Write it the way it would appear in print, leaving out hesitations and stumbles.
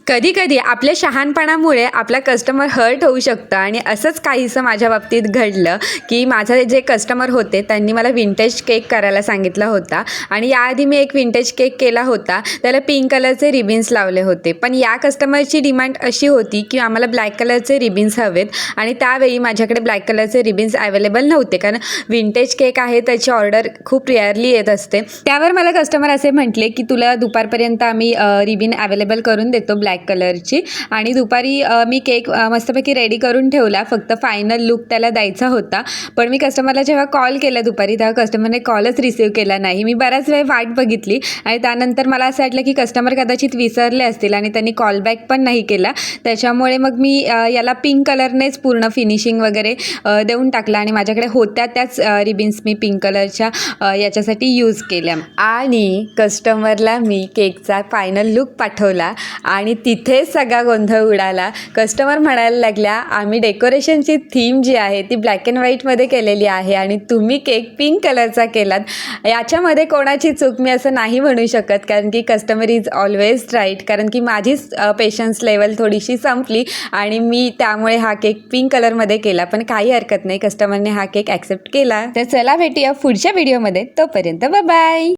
कधी कधी आपल्या शहाणपणामुळे आपला कस्टमर हर्ट होऊ शकतं आणि असंच काहीसं माझ्या बाबतीत घडलं की माझे जे कस्टमर होते त्यांनी मला विंटेज केक करायला सांगितला होता आणि याआधी मी एक विंटेज केक केला होता, त्याला पिंक कलरचे रिबिन्स लावले होते. पण या कस्टमरची डिमांड अशी होती की आम्हाला ब्लॅक कलरचे रिबिन्स हवेत आणि त्यावेळी माझ्याकडे ब्लॅक कलरचे रिबिन्स अवेलेबल नव्हते, कारण विंटेज केक आहे त्याची ऑर्डर खूप रेअरली येत असते. त्यावर मला कस्टमर असे म्हटले की तुला दुपारपर्यंत आम्ही रिबिन अवेलेबल करून देतो ब्लॅक कलरची. आणि दुपारी मी केक मस्तपैकी रेडी करून ठेवला, फक्त फायनल लुक त्याला द्यायचा होता. पण मी कस्टमरला जेव्हा कॉल केला दुपारी तेव्हा कस्टमरने कॉलच रिसीव केला नाही. मी बऱ्याच वेळ वाट बघितली आणि त्यानंतर मला असं वाटलं की कस्टमर कदाचित विसरले असतील आणि त्यांनी कॉलबॅक पण नाही केला. त्याच्यामुळे मग मी याला पिंक कलरनेच पूर्ण फिनिशिंग वगैरे देऊन टाकला आणि माझ्याकडे होत्या त्याच रिबिन्स मी पिंक कलरच्या याच्यासाठी यूज केल्या. आणि कस्टमरला मी केकचा फायनल लुक पाठवला आणि तिथेच सगळा गोंधळ उडाला. कस्टमर म्हणायला लागल्या, आम्ही डेकोरेशनची थीम जी आहे ती ब्लॅक अँड व्हाईटमध्ये केलेली आहे आणि तुम्ही केक पिंक कलरचा केलात. याच्यामध्ये कोणाची चूक मी असं नाही म्हणू शकत, कारण की कस्टमर इज ऑलवेज राईट. कारण की माझीच पेशन्स लेवल थोडीशी संपली आणि मी त्यामुळे हा केक पिंक कलरमध्ये केला. पण काही हरकत नाही, कस्टमरने हा केक ॲक्सेप्ट केला. तर चला भेटूया पुढच्या व्हिडिओमध्ये. तोपर्यंत बाय बाय.